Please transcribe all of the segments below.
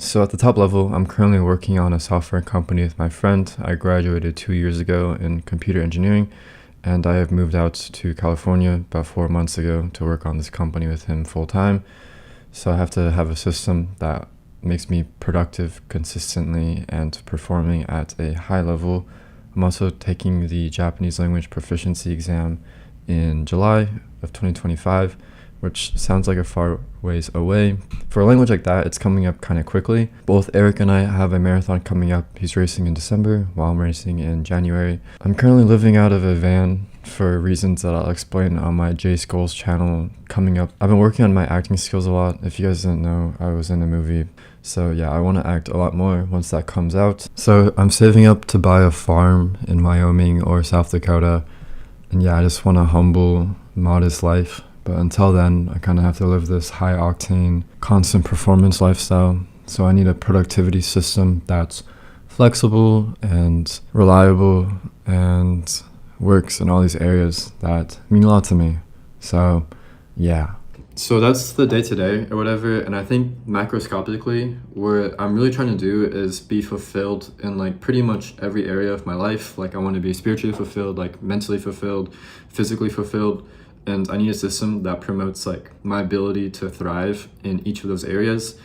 So at the top level, I'm currently working on a software company with my friend. I graduated 2 years ago in computer engineering, and I have moved out to California about 4 months ago to work on this company with him full time. So I have to have a system that makes me productive consistently and performing at a high level. I'm also taking the Japanese language proficiency exam in July of 2025, which sounds like a far ways away. For a language like that, it's coming up kind of quickly. Both Eric and I have a marathon coming up. He's racing in December while I'm racing in January. I'm currently living out of a van for reasons that I'll explain on my J Skulls channel coming up. I've been working on my acting skills a lot. If you guys didn't know, I was in a movie. So yeah, I want to act a lot more once that comes out. So I'm saving up to buy a farm in Wyoming or South Dakota. And yeah, I just want a humble, modest life. But until then, I kind of have to live this high octane, constant performance lifestyle. So I need a productivity system that's flexible and reliable and works in all these areas that mean a lot to me. So yeah. So that's the day to day or whatever. And I think macroscopically, what I'm really trying to do is be fulfilled in like pretty much every area of my life. Like I want to be spiritually fulfilled, like mentally fulfilled, physically fulfilled. And I need a system that promotes like my ability to thrive in each of those areas.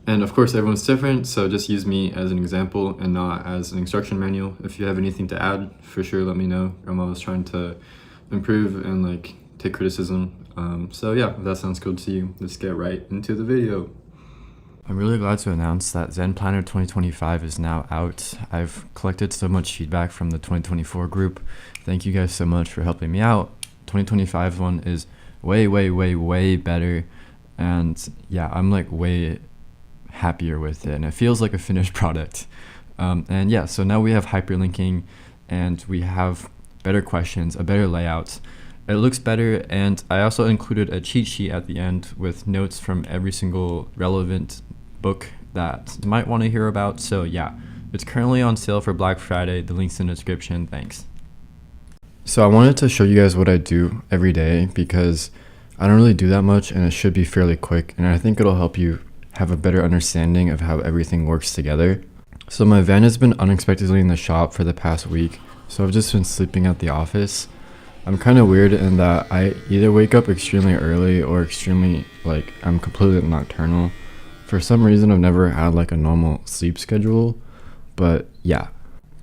And of course, everyone's different, so just use me as an example and not as an instruction manual. If you have anything to add, for sure, let me know. I'm always trying to improve and like take criticism. So yeah, if that sounds good to you, let's get right into the video. I'm really glad to announce that Zen Planner 2025 is now out. I've collected so much feedback from the 2024 group. Thank you guys so much for helping me out. 2025 one is way better, and yeah, I'm like way happier with it, and it feels like a finished product. And yeah, so now we have hyperlinking, and we have better questions, a better layout. It looks better, and I also included a cheat sheet at the end with notes from every single relevant book that you might want to hear about. So yeah, it's currently on sale for Black Friday. The link's in the description. Thanks. So I wanted to show you guys what I do every day because I don't really do that much, and it should be fairly quick, and I think it'll help you have a better understanding of how everything works together. So my van has been unexpectedly in the shop for the past week, so I've just been sleeping at the office. I'm kind of weird in that I either wake up extremely early or extremely I'm completely nocturnal. For some reason I've never had like a normal sleep schedule, but yeah.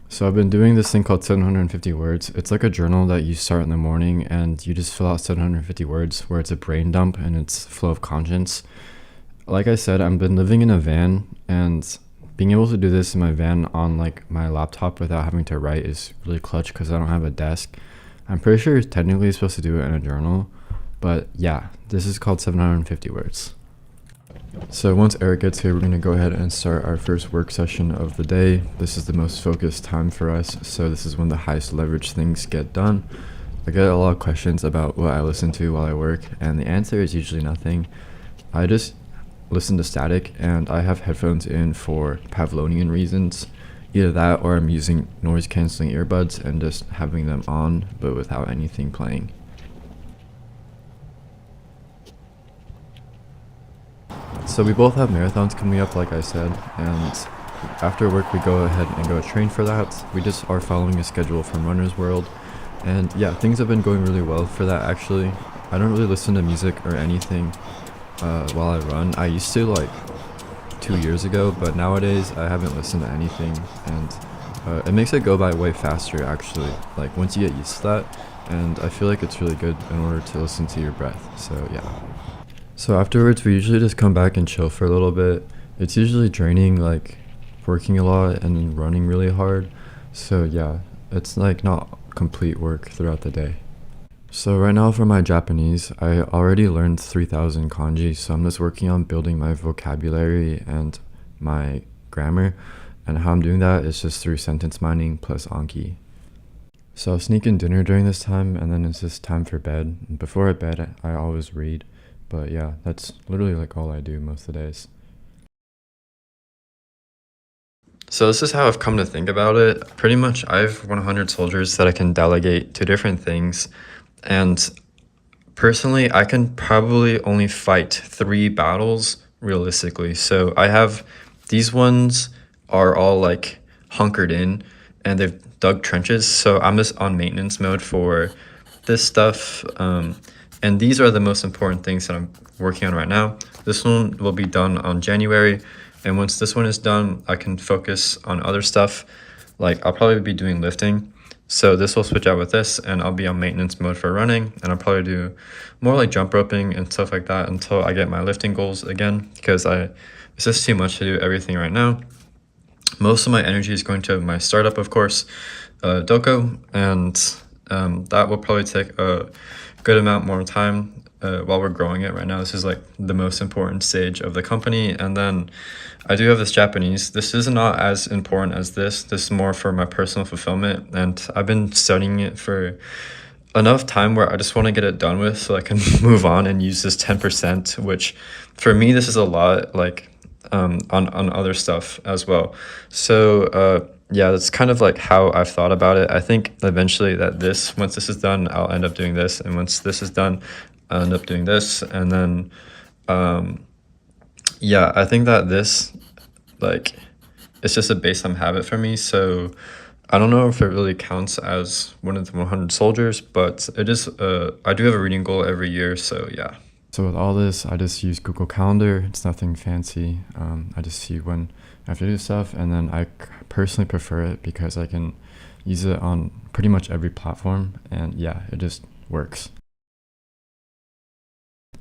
So I've been doing this thing called 750 words. It's like a journal that you start in the morning and you just fill out 750 words where it's a brain dump and it's flow of conscience. Like I said, I've been living in a van, and being able to do this in my van on like my laptop without having to write is really clutch because I don't have a desk. I'm pretty sure technically you're supposed to do it in a journal, but yeah, this is called 750 words. So once Eric gets here, we're going to go ahead and start our first work session of the day. This is the most focused time for us, so this is when the highest leverage things get done. I get a lot of questions about what I listen to while I work, and the answer is usually nothing. I just listen to static, and I have headphones in for Pavlovian reasons. Either that or I'm using noise cancelling earbuds and just having them on, but without anything playing. So we both have marathons coming up, like I said, and after work we go ahead and go train for that. We just are following a schedule from Runner's World, and yeah, things have been going really well for that actually. I don't really listen to music or anything while I run. I used to like 2 years ago, but nowadays I haven't listened to anything, and it makes it go by way faster actually, like once you get used to that, and I feel like it's really good in order to listen to your breath. So yeah. So afterwards, we usually just come back and chill for a little bit. It's usually draining, like working a lot and running really hard. So yeah, it's like not complete work throughout the day. So right now for my Japanese, I already learned 3,000 kanji, so I'm just working on building my vocabulary and my grammar. And how I'm doing that is just through sentence mining plus Anki. So I'll sneak in dinner during this time, and then it's just time for bed. And before I bed, I always read. But yeah, that's literally like all I do most of the days. So this is how I've come to think about it. Pretty much I have 100 soldiers that I can delegate to different things. And personally, I can probably only fight 3 battles realistically. So I have These ones are all like hunkered in and they've dug trenches. So I'm just on maintenance mode for this stuff. And these are the most important things that I'm working on right now. This one will be done on January. And once this one is done, I can focus on other stuff. Like I'll probably be doing lifting. So this will switch out with this and I'll be on maintenance mode for running, and I'll probably do more like jump roping and stuff like that until I get my lifting goals again, because it's just too much to do everything right now. Most of my energy is going to my startup, of course, Doko, and that will probably take a good amount more time while we're growing it. Right now, this is like the most important stage of the company. And then I do have this Japanese. This is not as important as this. This is more for my personal fulfillment, and I've been studying it for enough time where I just want to get it done with so I can move on and use this 10%, which for me, this is a lot, like on other stuff as well. So yeah, that's kind of like how I've thought about it. I think eventually that once this is done, I'll end up doing this. And once this is done, I'll end up doing this. And then, yeah, I think that this, like, it's just a baseline habit for me. So I don't know if it really counts as one of the 100 soldiers, but it is, I do have a reading goal every year. So yeah. So with all this, I just use Google Calendar. It's nothing fancy. I just see when I have to do stuff, and then I personally prefer it because I can use it on pretty much every platform, and yeah, it just works.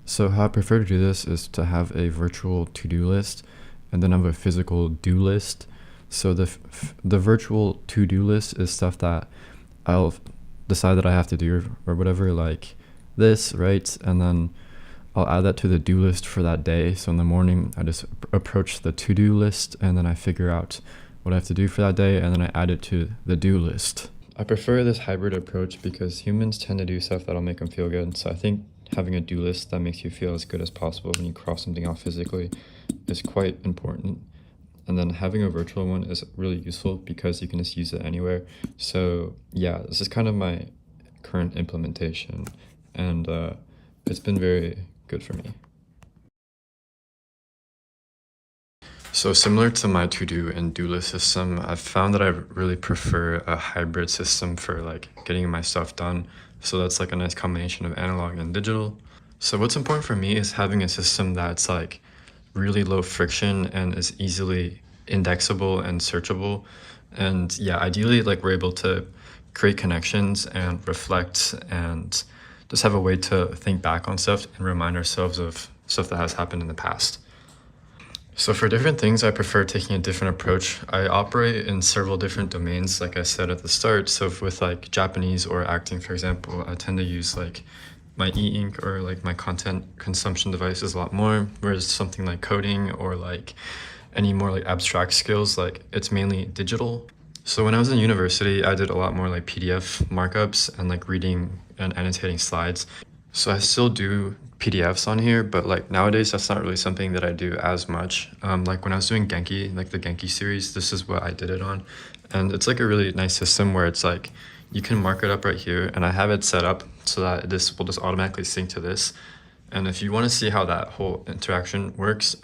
So how I prefer to do this is to have a virtual to-do list and then have a physical do list. So the virtual to-do list is stuff that I'll decide that I have to do or whatever, like this, right? And then I'll add that to the do list for that day. So in the morning, I just approach the to-do list and then I figure out what I have to do for that day, and then I add it to the do list. I prefer this hybrid approach because humans tend to do stuff that'll make them feel good. So I think having a do list that makes you feel as good as possible when you cross something off physically is quite important. And then having a virtual one is really useful because you can just use it anywhere. So yeah, this is kind of my current implementation, and it's been very good for me. So similar to my to-do and do list system, I've found that I really prefer a hybrid system for like getting my stuff done. So that's like a nice combination of analog and digital. So what's important for me is having a system that's like really low friction and is easily indexable and searchable. And yeah, ideally like we're able to create connections and reflect and just have a way to think back on stuff and remind ourselves of stuff that has happened in the past. So for different things, I prefer taking a different approach. I operate in several different domains, like I said at the start. So with like Japanese or acting, for example, I tend to use like my e-ink or like my content consumption devices a lot more, whereas something like coding or like any more like abstract skills, like it's mainly digital. So when I was in university, I did a lot more like PDF markups and like reading and annotating slides. So I still do PDFs on here, but like nowadays that's not really something that I do as much. Like when I was doing Genki, like the Genki series, this is what I did it on. And it's like a really nice system where it's like you can mark it up right here, and I have it set up so that this will just automatically sync to this. And if you want to see how that whole interaction works,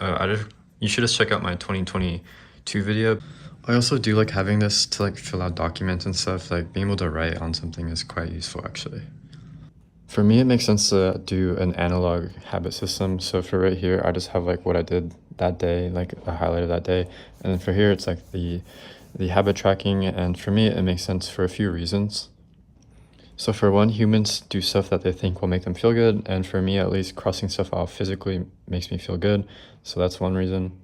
you should just check out my 2022 video. I also do like having this to like fill out documents and stuff. Like being able to write on something is quite useful actually. For me, it makes sense to do an analog habit system. So for right here, I just have like what I did that day, like a highlight of that day. And then for here, it's like the habit tracking. And for me, it makes sense for a few reasons. So for one, humans do stuff that they think will make them feel good. And for me, at least, crossing stuff off physically makes me feel good. So that's one reason.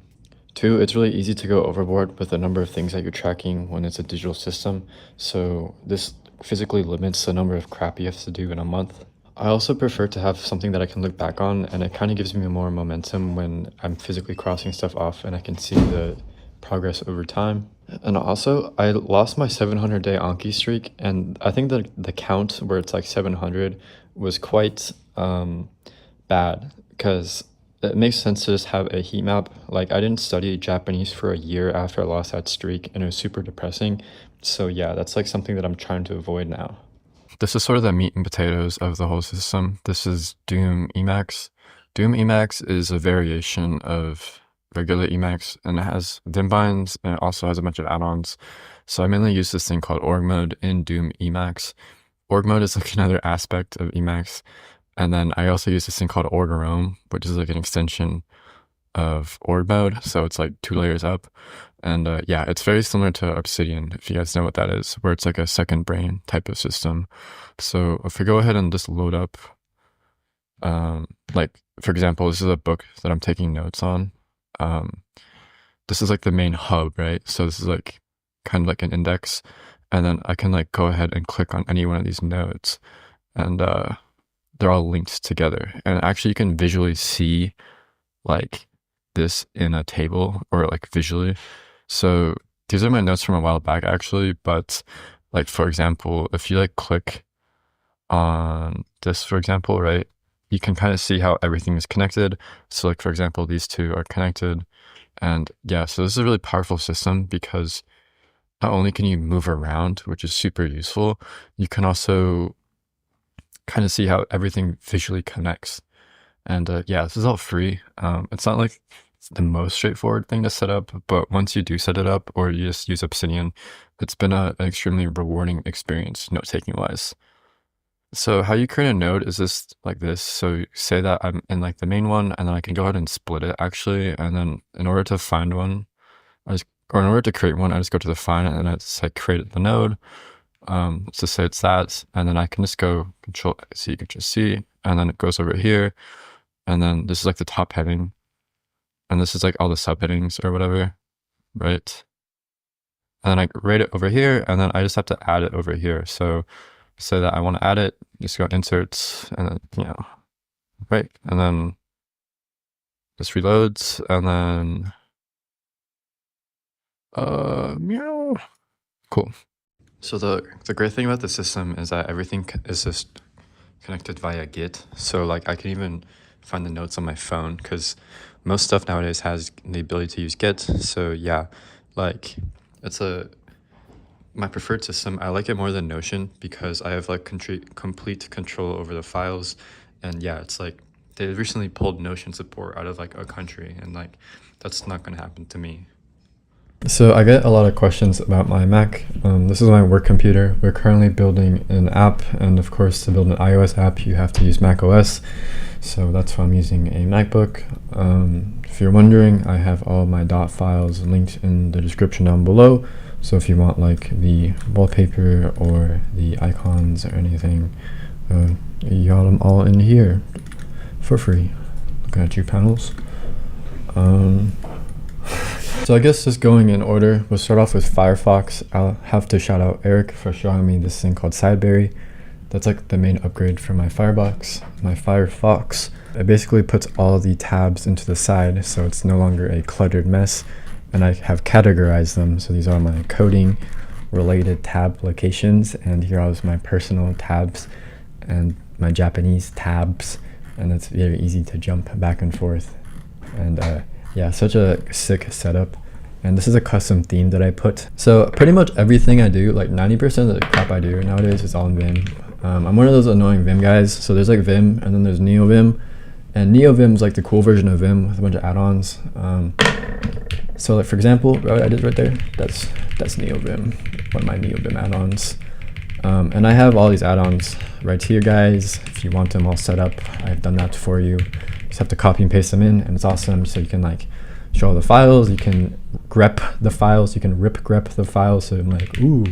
Two, it's really easy to go overboard with the number of things that you're tracking when it's a digital system. So this physically limits the number of crap you have to do in a month. I also prefer to have something that I can look back on, and it kind of gives me more momentum when I'm physically crossing stuff off and I can see the progress over time. And also, I lost my 700-day Anki streak, and I think that the count where it's like 700 was quite bad, because it makes sense to just have a heat map. Like, I didn't study Japanese for a year after I lost that streak, and it was super depressing. So yeah, that's like something that I'm trying to avoid now. This is sort of the meat and potatoes of the whole system. This is Doom Emacs. Doom Emacs is a variation of regular Emacs, and it has Vim bindings, and it also has a bunch of add-ons. So I mainly use this thing called org mode in Doom Emacs. Org mode is like another aspect of Emacs. And then I also use this thing called org-rome, which is like an extension of org mode. So it's like 2 layers up. And yeah, it's very similar to Obsidian, if you guys know what that is, where it's like a second brain type of system. So if we go ahead and just load up, like, for example, this is a book that I'm taking notes on. This is like the main hub, right? So this is like kind of like an index. And then I can like go ahead and click on any one of these nodes, and they're all linked together. And actually you can visually see like this in a table, or like visually. So these are my notes from a while back actually, but like, for example, if you like click on this, for example, right, you can kind of see how everything is connected. So like, for example, these two are connected. And yeah, so this is a really powerful system because not only can you move around, which is super useful, you can also kind of see how everything visually connects. And yeah, this is all free. It's not like it's the most straightforward thing to set up, but once you do set it up, or you just use Obsidian, it's been an extremely rewarding experience note-taking wise. So how you create a node is this like this. So say that I'm in like the main one, and then I can go ahead and split it actually. And then in order to find one, or in order to create one, I just go to the find, and then it's like create the node. Let's just say it's that, and then I can just go Control C, Control C, and then it goes over here. And then this is like the top heading, and this is like all the subheadings or whatever, right? And then I rate it over here, and then I just have to add it over here. So say that I want to add it, just go inserts, and then, you know, right? And then this reloads, and then meow. Cool. So the great thing about the system is that everything is just connected via Git. So like I can even find the notes on my phone, because most stuff nowadays has the ability to use Git. So yeah, like it's my preferred system. I like it more than Notion because I have like complete control over the files. And yeah, it's like they recently pulled Notion support out of like a country, and like that's not going to happen to me. So I get a lot of questions about my Mac. This is my work computer. We're currently building an app, and of course to build an iOS app you have to use Mac OS. So that's why I'm using a MacBook. If you're wondering, I have all my dot files linked in the description down below. So if you want like the wallpaper or the icons or anything, you got them all in here for free. Looking at your panels. So I guess just going in order, we'll start off with Firefox. I'll have to shout out Eric for showing me this thing called Sideberry. That's like the main upgrade for my Firefox. It basically puts all the tabs into the side, so it's no longer a cluttered mess. And I have categorized them. So these are my coding related tab locations, and here are my personal tabs and my Japanese tabs. And it's very easy to jump back and forth. And yeah, such a sick setup. And this is a custom theme that I put. So pretty much everything I do, like 90% of the crap I do nowadays is all in Vim. I'm one of those annoying Vim guys. So there's like Vim, and then there's NeoVim. And NeoVim is like the cool version of Vim with a bunch of add-ons. So like, for example, what I did right there, that's NeoVim, one of my NeoVim add-ons. And I have all these add-ons right here, guys. If you want them all set up, I've done that for you. You just have to copy and paste them in, and it's awesome. So you can like show all the files, you can grep the files, you can rip grep the files. So I'm like, ooh,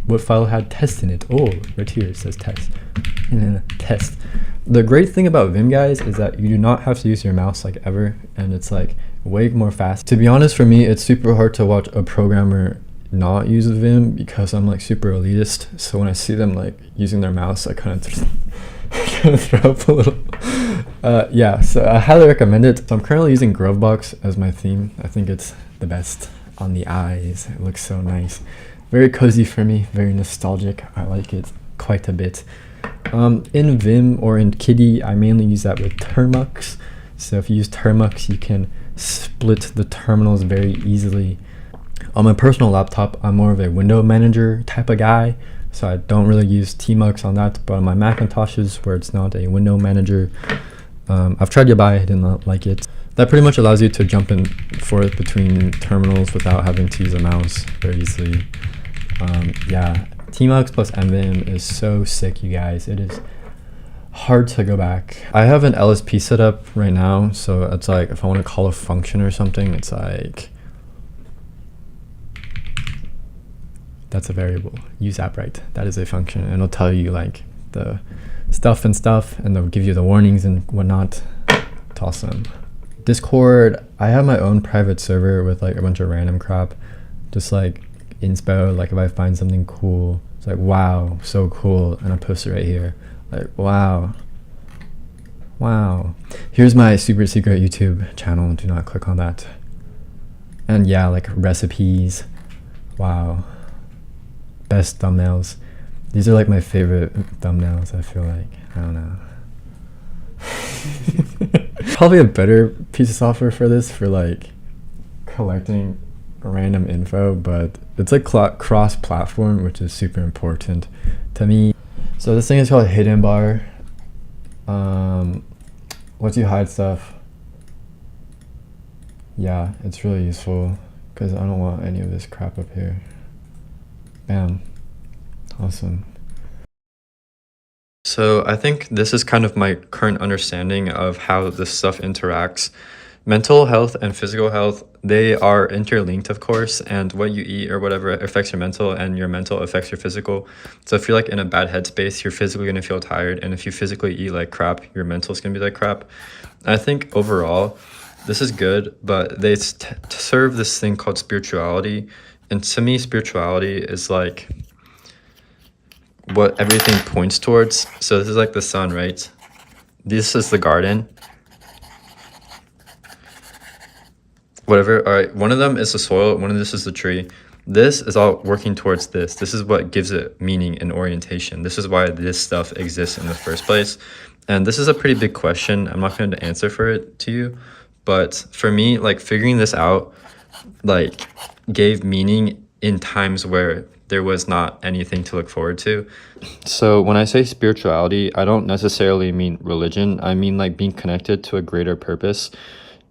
what file had test in it? Oh, right here it says test, and then test. The great thing about Vim, guys, is that you do not have to use your mouse like ever, and it's like way more fast. To be honest, for me, it's super hard to watch a programmer not use Vim because I'm like super elitist. So when I see them like using their mouse, I kind of throw up a little. Yeah, so I highly recommend it. So I'm currently using Grovebox as my theme. I think it's the best on the eyes. It looks so nice. Very cozy for me, very nostalgic. I like it quite a bit. In Vim or in Kiddy, I mainly use that with Termux. So if you use Termux, you can split the terminals very easily. On my personal laptop, I'm more of a window manager type of guy, so I don't really use Tmux on that. But on my Macintoshes, where it's not a window manager, I've tried Yabai, I did not like it. That pretty much allows you to jump and forth between terminals without having to use a mouse very easily. Yeah, Tmux plus MVim is so sick, you guys. It is hard to go back. I have an LSP set up right now, so it's like if I want to call a function or something, it's like that's a variable. Use AppWrite. That is a function, and it'll tell you like the stuff, and they'll give you the warnings and whatnot. It's awesome. Discord, I have my own private server with like a bunch of random crap, just like inspo. Like if I find something cool, it's like wow, so cool, and I post it right here. Like wow. Here's my super secret YouTube channel. Do not click on that. And yeah, like recipes. Wow. Best thumbnails. These are like my favorite thumbnails, I feel like. I don't know. Probably a better piece of software for this, for like collecting random info, but it's like cross-platform, which is super important to me. So this thing is called Hidden Bar. Lets you hide stuff. Yeah, it's really useful because I don't want any of this crap up here. Bam. Awesome. So I think this is kind of my current understanding of how this stuff interacts. Mental health and physical health, they are interlinked, of course, and what you eat or whatever affects your mental, and your mental affects your physical. So if you're like in a bad headspace, you're physically going to feel tired, and if you physically eat like crap, your mental is going to be like crap. And I think overall, this is good, but they serve this thing called spirituality, and to me, spirituality is like what everything points towards. So this is like the sun, right? This is the garden. Whatever. All right, one of them is the soil, one of this is the tree. This is all working towards this. This is what gives it meaning and orientation. This is why this stuff exists in the first place. And this is a pretty big question. I'm not going to answer for it to you, but for me, like figuring this out like gave meaning in times where there was not anything to look forward to. So when I say spirituality, I don't necessarily mean religion. I mean like being connected to a greater purpose.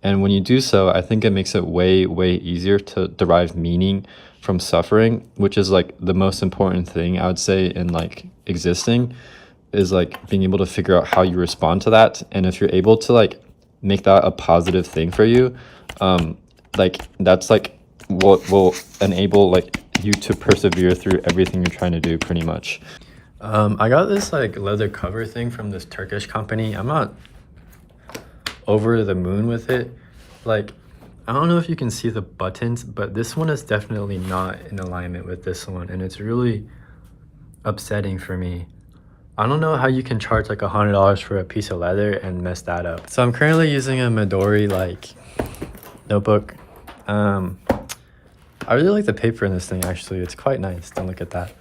And when you do so, I think it makes it way, way easier to derive meaning from suffering, which is like the most important thing I would say in like existing, is like being able to figure out how you respond to that. And if you're able to like make that a positive thing for you, like that's like what will enable like you to persevere through everything you're trying to do, pretty much. I got this like leather cover thing from this Turkish company. I'm not over the moon with it. Like, I don't know if you can see the buttons, but this one is definitely not in alignment with this one, and it's really upsetting for me. I don't know how you can charge like $100 for a piece of leather and mess that up. So I'm currently using a Midori like notebook. I really like the paper in this thing, actually. It's quite nice. Don't look at that.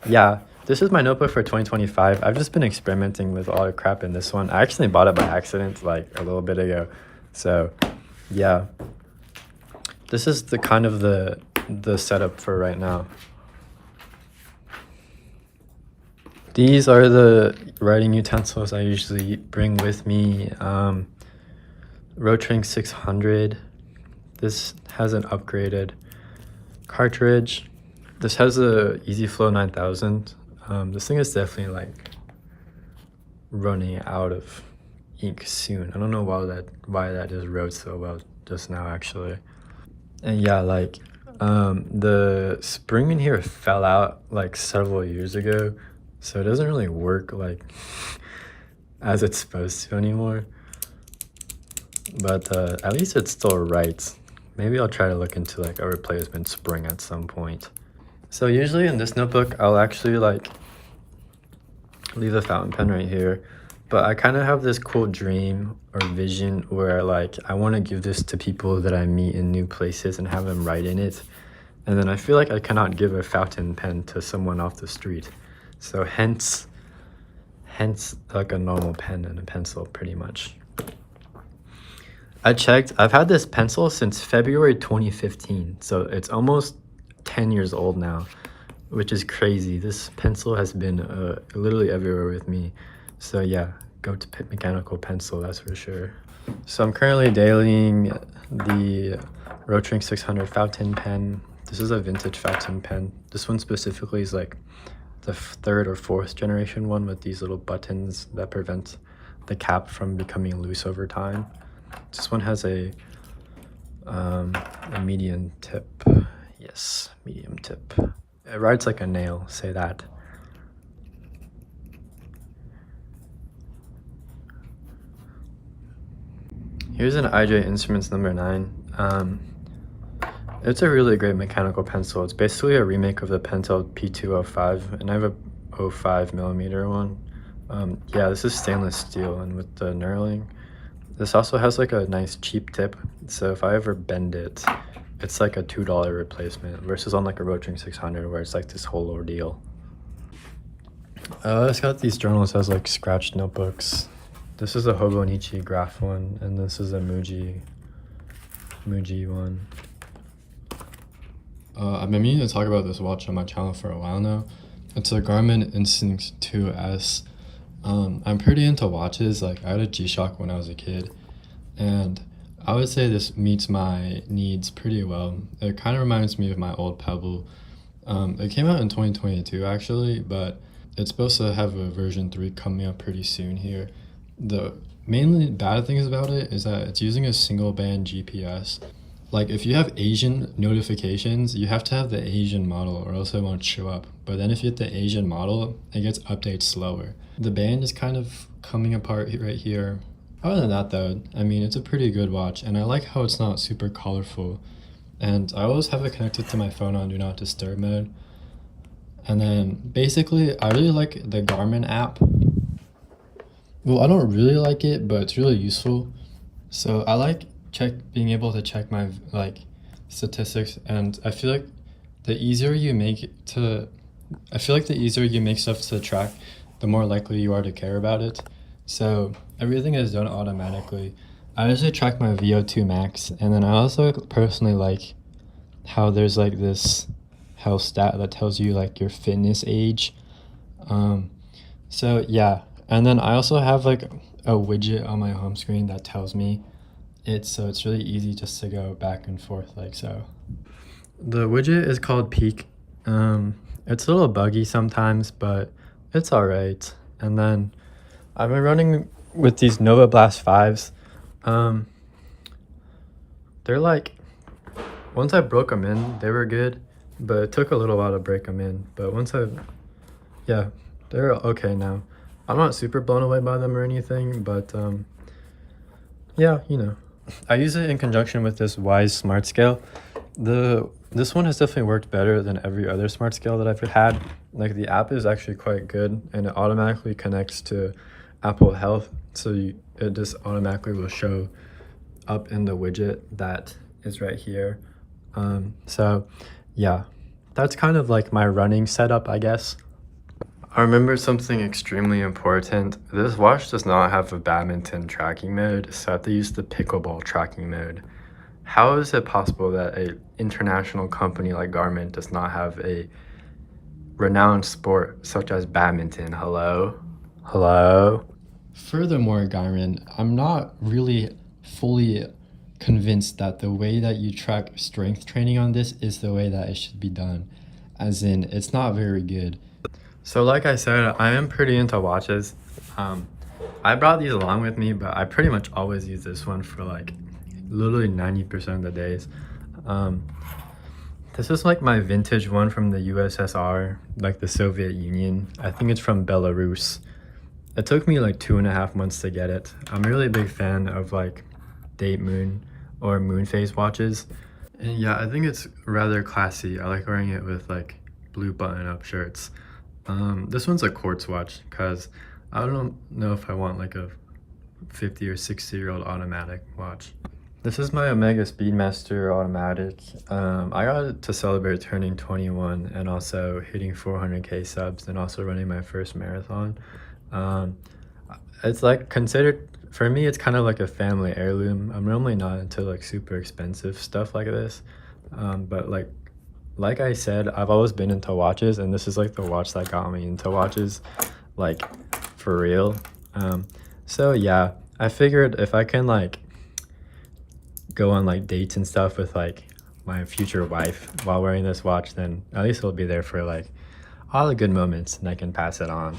Yeah, this is my notebook for 2025. I've just been experimenting with all the crap in this one. I actually bought it by accident like a little bit ago. So yeah, this is the kind of the setup for right now. These are the writing utensils I usually bring with me. Rotring 600. This has an upgraded cartridge. This has a EasyFlow 9000. This thing is definitely like running out of ink soon. I don't know why that just wrote so well just now, actually. And yeah, like the spring in here fell out like several years ago, so it doesn't really work like as it's supposed to anymore. But at least it still writes. Maybe I'll try to look into like a replacement spring at some point. So usually in this notebook, I'll actually like leave a fountain pen right here. But I kind of have this cool dream or vision where like I want to give this to people that I meet in new places and have them write in it. And then I feel like I cannot give a fountain pen to someone off the street. So hence like a normal pen and a pencil, pretty much. I checked, I've had this pencil since February 2015, so it's almost 10 years old now, which is crazy. This pencil has been literally everywhere with me. So yeah, goat mechanical pencil, that's for sure. So I'm currently dailying the Rotring 600 fountain pen. This is a vintage fountain pen. This one specifically is like the third or fourth generation one with these little buttons that prevent the cap from becoming loose over time. This one has a medium tip. Yes, medium tip. It rides like a nail, say that. Here's an IJ Instruments number 9. It's a really great mechanical pencil. It's basically a remake of the Pentel P205, and I have a 05 millimeter one. Yeah, this is stainless steel, and with the knurling, this also has like a nice cheap tip. So if I ever bend it, it's like a $2 replacement versus on like a Rotring 600 where it's like this whole ordeal. It's got these journals as like scratched notebooks. This is a Hobonichi graph one, and this is a Muji one. I've been meaning to talk about this watch on my channel for a while now. It's a Garmin Instinct 2S. I'm pretty into watches. Like, I had a G-Shock when I was a kid, and I would say this meets my needs pretty well. It kind of reminds me of my old Pebble. It came out in 2022 actually, but it's supposed to have a version 3 coming up pretty soon here. The mainly bad things about it is that it's using a single band GPS. Like, if you have Asian notifications, you have to have the Asian model or else it won't show up. But then if you hit the Asian model, it gets updates slower. The band is kind of coming apart right here. Other than that though, I mean, it's a pretty good watch, and I like how it's not super colorful. And I always have it connected to my phone on Do Not Disturb mode. And then basically, I really like the Garmin app. Well, I don't really like it, but it's really useful. So I like being able to check my like statistics, and I feel like the easier you make stuff to track, the more likely you are to care about it. So everything is done automatically. I usually track my VO2 max, and then I also personally like how there's like this health stat that tells you like your fitness age. So yeah, and then I also have like a widget on my home screen that tells me so it's really easy just to go back and forth like so. The widget is called Peak. It's a little buggy sometimes, but it's all right. And then I've been running with these Nova Blast 5s. They're like, once I broke them in, they were good, but it took a little while to break them in. But yeah, they're okay now. I'm not super blown away by them or anything, but yeah, you know. I use it in conjunction with this Wise Smart Scale. This one has definitely worked better than every other smart scale that I've had. Like, the app is actually quite good, and it automatically connects to Apple Health, so it just automatically will show up in the widget that is right here. So yeah, that's kind of like my running setup, I guess. I remember something extremely important. This watch does not have a badminton tracking mode, so I have to use the pickleball tracking mode. How is it possible that an international company like Garmin does not have a renowned sport such as badminton? Hello? Furthermore, Garmin, I'm not really fully convinced that the way that you track strength training on this is the way that it should be done. As in, it's not very good. So like I said, I am pretty into watches. I brought these along with me, but I pretty much always use this one for like literally 90% of the days. This is like my vintage one from the USSR, like the Soviet Union. I think it's from Belarus. It took me like 2.5 months to get it. I'm a really big fan of like date moon or moon phase watches. And yeah, I think it's rather classy. I like wearing it with like blue button-up shirts. This one's a quartz watch because I don't know if I want like a 50 or 60-year-old automatic watch. This is my Omega Speedmaster automatic. I got it to celebrate turning 21 and also hitting 400k subs and also running my first marathon. It's like considered, for me, it's kind of like a family heirloom. I'm normally not into like super expensive stuff like this, but like I said, I've always been into watches, and this is like the watch that got me into watches, like for real. So yeah, I figured if I can like go on like dates and stuff with like my future wife while wearing this watch, then at least it'll be there for like all the good moments and I can pass it on.